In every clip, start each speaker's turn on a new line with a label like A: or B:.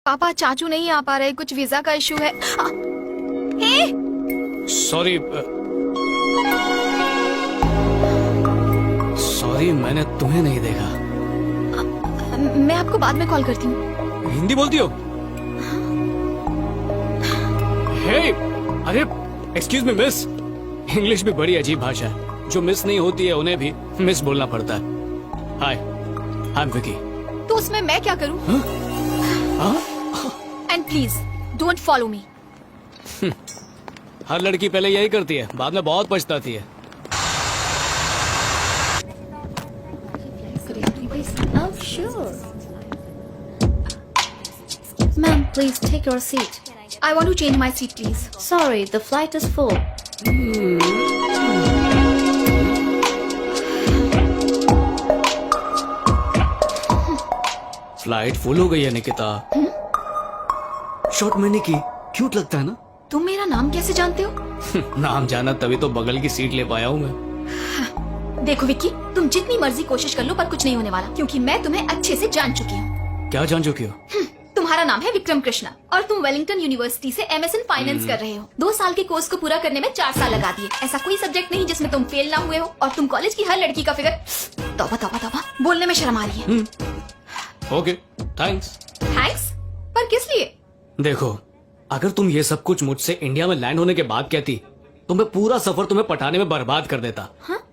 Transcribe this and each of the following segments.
A: पापा चाचू नहीं आ पा रहे, कुछ वीजा का इशू है। हे
B: सॉरी सॉरी, मैंने तुम्हें नहीं देखा।
A: मैं आपको बाद में कॉल करती हूँ।
B: हिंदी बोलती हो? हे, अरे एक्सक्यूज मी मिस, इंग्लिश भी बड़ी अजीब भाषा है। जो मिस नहीं होती है उन्हें भी मिस बोलना पड़ता है। Hi, I am Vicky.
A: तो उसमें मैं क्या करूँ? And please don't follow me.
B: हर लड़की पहले यही करती है, बाद में बहुत पछताती है।
C: Oh, sure. Ma'am, please take your seat.
A: I want to change my seat, please.
C: Sorry, the flight is full.
B: Flight full हो गई है निकिता। शॉर्ट मैंने की, क्यूट लगता है ना?
A: तुम मेरा नाम कैसे जानते हो?
B: नाम जाना तभी तो बगल की सीट ले पाया हूँ मैं।
A: देखो विक्की, तुम जितनी मर्जी कोशिश कर लो पर कुछ नहीं होने वाला, क्योंकि मैं तुम्हें अच्छे से जान चुकी हूँ।
B: क्या जान चुकी हो?
A: तुम्हारा नाम है विक्रम कृष्णा और तुम वेलिंगटन यूनिवर्सिटी से MSN फाइनेंस कर रहे हो। 2 साल के कोर्स को पूरा करने में 4 साल लगा दिए। ऐसा कोई सब्जेक्ट नहीं जिसमें तुम फेल ना हुए हो। और तुम कॉलेज की हर लड़की का फिगर, तौबा तौबा तौबा, बोलने में शर्म आ रही है।
B: Okay, thanks.
A: थैंक्स? पर किस लिए?
B: देखो, अगर तुम ये सब कुछ मुझसे इंडिया में लैंड होने के बाद कहती तो मैं पूरा सफर तुम्हें पटाने में बर्बाद कर देता।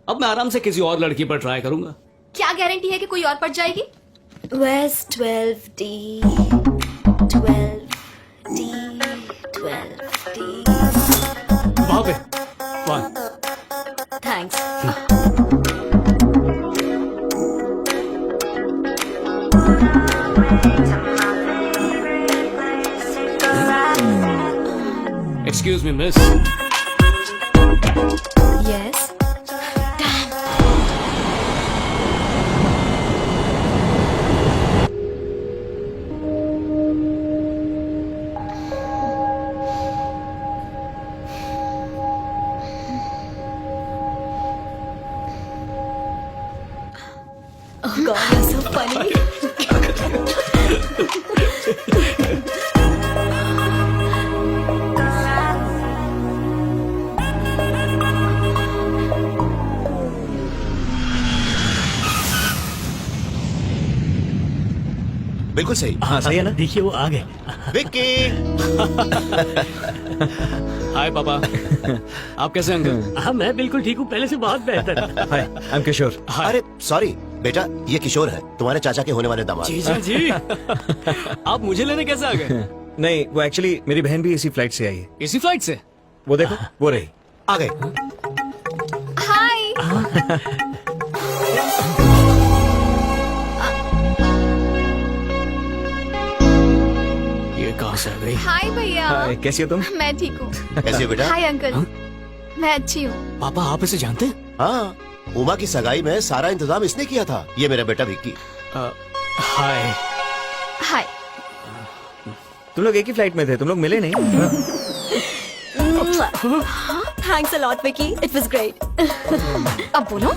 B: अब मैं आराम से किसी और लड़की पर ट्राई करूंगा।
A: क्या गारंटी है कि कोई और पट जाएगी?
C: Where's 12D? 12D. 12D.
B: वहां पे 1।
C: Thanks.
B: Excuse me miss.
A: Yes.
C: Oh God, you're so funny.
D: बिल्कुल सही।
E: हाँ सही है ना। देखिए वो आ गए।
D: विक्की,
B: हाय पापा। आप कैसे अंकल?
E: हाँ मैं बिल्कुल ठीक हूँ, पहले से बहुत बेहतर।
F: हाय, आई एम किशोर।
D: अरे सॉरी बेटा, ये किशोर है, तुम्हारे चाचा के होने वाले दामाद।
B: जीजा जी, आप मुझे लेने कैसे आ गए?
F: नहीं, वो एक्चुअली मेरी बहन भी इसी फ्लाइट से आई है।
B: इसी फ्लाइट से?
F: वो देखो, वो रही।
D: आ गए।
A: हाय।
B: ये कहाँ से आ गई?
A: हाय भैया।
F: हाय, कैसी हो तुम?
A: मैं ठीक हूँ।
D: कैसे हो बेटा?
A: Hi uncle. मैं अच्छी हूँ।
B: पापा आप इसे जानते हैं?
D: हाँ, उमा की सगाई में सारा इंतजाम इसने किया था। ये मेरा बेटा विक्की।
B: हाय।
A: हाय।
F: तुम लोग एक ही फ्लाइट में थे, तुम लोग मिले नहीं?
C: Thanks a lot, Vicky. It was great.
A: अब बोलो।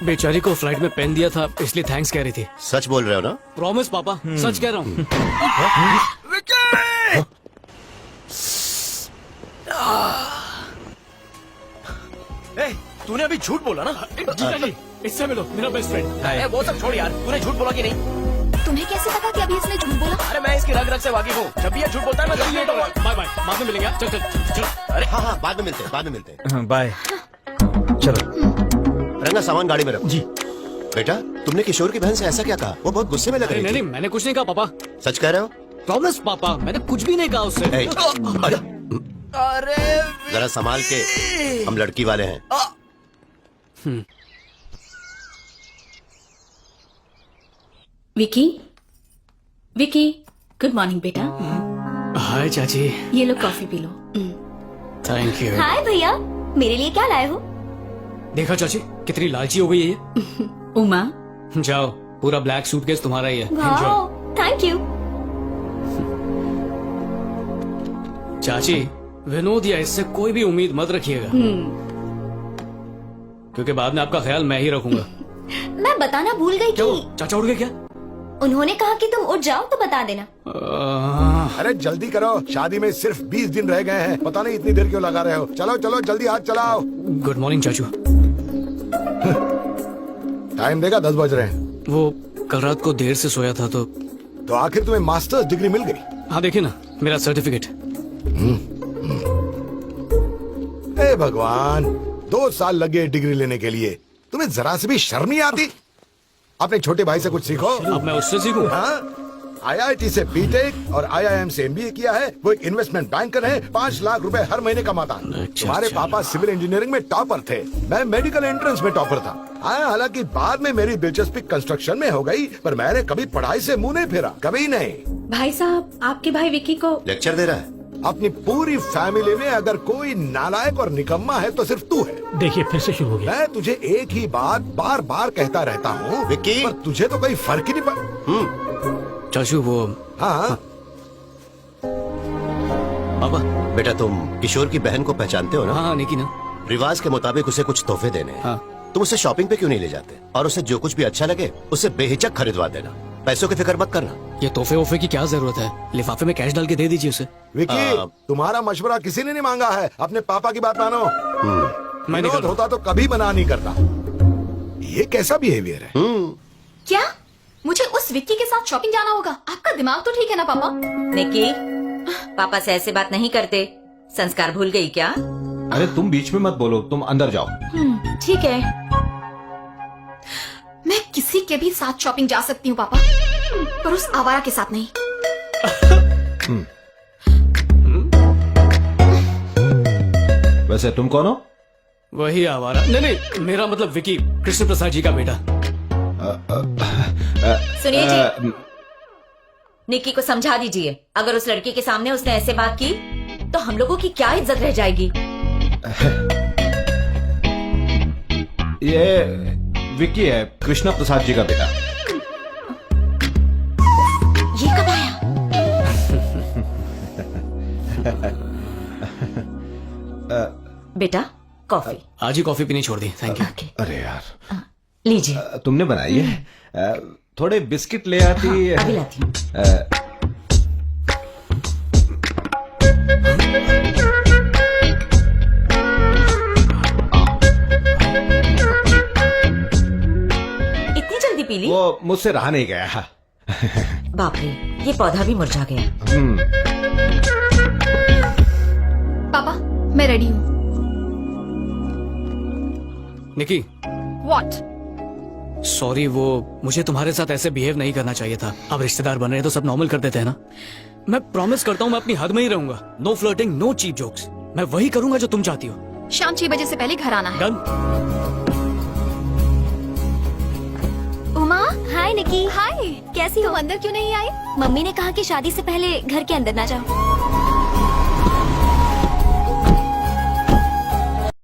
B: बेचारी को फ्लाइट में पेन दिया था इसलिए थैंक्स कह रही थी।
D: सच बोल रहे हो ना?
B: प्रॉमिस पापा, सच कह रहा हूँ।
E: तूने अभी झूठ बोला ना?
B: जीजा जी, इससे मिलो, मेरा बेस्ट फ्रेंड।
E: वो सब छोड़ यार, तूने झूठ बोला कि नहीं?
A: तुम्हें कैसे पता कि अभी इसने झूठ बोला?
E: अरे मैं इसकी रग रग से वाकिफ हूँ, जब भी ये झूठ बोलता है मैं जल्दी लेट हो गया।
B: बाय बाय, बाद में मिलेंगे। चल चल चल।
D: अरे हाँ, बाद में मिलते हैं, बाद में मिलते हैं।
F: हाँ, बाय। चलो।
D: रंगा, सामान गाड़ी में रखो।
B: जी।
D: बेटा, तुमने किशोर की बहन से ऐसा क्या कहा? वो बहुत गुस्से में लग
B: अरे
D: रही
B: नहीं
D: थी।
B: नहीं, मैंने कुछ नहीं कहा पापा।
D: सच कह रहे हो?
B: प्रॉमिस पापा, मैंने कुछ भी नहीं कहा उससे।
D: ए, अरे जरा संभाल के, हम लड़की वाले हैं।
C: विकी, विकी, गुड मॉर्निंग बेटा।
B: हाय चाची।
C: ये लो कॉफी पी लो।
B: Thank you.
C: हाय भैया, मेरे लिए क्या लाए हो?
B: देखा चाची, कितनी लालची हो गई है ये।
C: उमा।
B: जाओ, पूरा ब्लैक सूटकेस तुम्हारा ही है।
C: Wow,
B: Enjoy।
C: Thank you.
B: चाची, विनोद या इससे कोई भी उम्मीद मत रखिएगा, क्योंकि बाद में आपका ख्याल मैं ही रखूंगा।
C: मैं बताना भूल गई
B: क्या
C: कि
B: वो, चाचा उड़ गए क्या?
C: उन्होंने कहा कि तुम उठ जाओ तो बता देना।
G: अरे जल्दी करो, शादी में सिर्फ 20 दिन रह गए हैं। पता नहीं इतनी देर क्यों लगा रहे हो। चलो चलो जल्दी हाथ चलाओ।
B: गुड मॉर्निंग चाचू।
G: टाइम देगा, 10 बज रहे हैं।
B: वो कल रात को देर से सोया था तो
G: आखिर तुम्हें मास्टर्स डिग्री मिल गई?
B: हाँ देखिए ना मेरा सर्टिफिकेट।
G: हे भगवान, 2 साल लगे डिग्री लेने के लिए, तुम्हें जरा से भी शर्म नहीं आती? अपने छोटे भाई से कुछ सीखो।
B: अब मैं उससे सीखूं?
G: हाँ, IIT से बीटेक और IIM से MBA किया है। वो एक इन्वेस्टमेंट बैंकर है, 5 लाख रुपए हर महीने कमाता है।
B: अच्छा,
G: तुम्हारे
B: अच्छा।
G: पापा सिविल इंजीनियरिंग में टॉपर थे, मैं मेडिकल एंट्रेंस में टॉपर था। हालांकि बाद में मेरी दिलचस्पी कंस्ट्रक्शन में हो गई, पर मैंने कभी पढ़ाई से मुंह नहीं फेरा, कभी नहीं।
H: भाई साहब, आपके भाई विकी को
D: लेक्चर दे रहा है।
G: अपनी पूरी फैमिली में अगर कोई नालायक और निकम्मा है तो सिर्फ तू है।
E: देखिए फिर से शुरू हो गया।
G: मैं तुझे एक ही बात बार बार कहता रहता हूँ
D: विक्की।
G: पर तुझे तो कोई फर्क ही नहीं पड़।
B: चाचू वो
G: हाँ,
B: पापा।
D: बेटा तुम किशोर की बहन को पहचानते हो ना?
B: हाँ निकी ना।
D: रिवाज के मुताबिक उसे कुछ तोहफे देने हैं।
B: हाँ।
D: तुम उसे शॉपिंग पे क्यों नहीं ले जाते और उसे जो कुछ भी अच्छा लगे उसे बेहिचक खरीदवा देना। पैसों की फिक्र मत करना।
B: ये तोहफे वोफे की क्या जरूरत है, लिफाफे में कैश डाल के दे दीजिए उसे।
G: विकी, तुम्हारा मशवरा किसी ने नहीं मांगा है, अपने पापा की बात मानो।
B: मैं निकल
G: विनोद
B: रहा
G: होता तो कभी मना नहीं करता। ये कैसा बिहेवियर है?
A: क्या मुझे उस विक्की के साथ शॉपिंग जाना होगा? आपका दिमाग तो ठीक है ना पापा?
H: निकी, पापा से ऐसे बात नहीं करते। संस्कार भूल गई क्या?
I: अरे तुम बीच में मत बोलो, तुम अंदर जाओ।
H: ठीक है।
A: मैं किसी के भी साथ शॉपिंग जा सकती हूँ पापा, पर उस आवारा के साथ नहीं।
I: वैसे तुम कौन हो?
B: वही आवारा। नहीं नहीं, मेरा मतलब विकी, कृष्ण प्रसाद जी का बेटा।
H: सुनिए जी, निकी को समझा दीजिए, अगर उस लड़की के सामने उसने ऐसे बात की तो हम लोगों की क्या इज्जत रह जाएगी।
I: ये विक्की है, कृष्णा प्रसाद जी का बेटा।
H: ये कब आया? बेटा कॉफी।
B: आज ही कॉफी पीनी छोड़ दी, थैंक यू।
H: ओके,
I: अरे यार,
H: लीजिए।
I: तुमने बनाई है? थोड़े बिस्किट ले आती।
H: अभी लाती हूँ। इतनी जल्दी पी ली?
I: वो मुझसे रहा नहीं गया।
H: बाप रे, ये पौधा भी मुरझा गया।
A: पापा मैं रेडी हूँ।
B: निकी
A: व्हाट?
B: सॉरी, वो मुझे तुम्हारे साथ ऐसे बिहेव नहीं करना चाहिए था। अब रिश्तेदार बन रहे हैं तो सब नॉर्मल कर देते हैं ना। मैं प्रॉमिस करता हूँ मैं अपनी हद में ही रहूंगा। No flirting, no cheap jokes. मैं वही करूंगा जो तुम चाहती हो।
A: शाम 6 बजे से पहले घर आना है।
B: डन।
C: उमा, हाय निकी।
A: हाय,
C: कैसी हो?
A: तुम अंदर क्यों नहीं आई?
C: मम्मी ने कहा कि शादी से पहले घर के अंदर ना जाओ।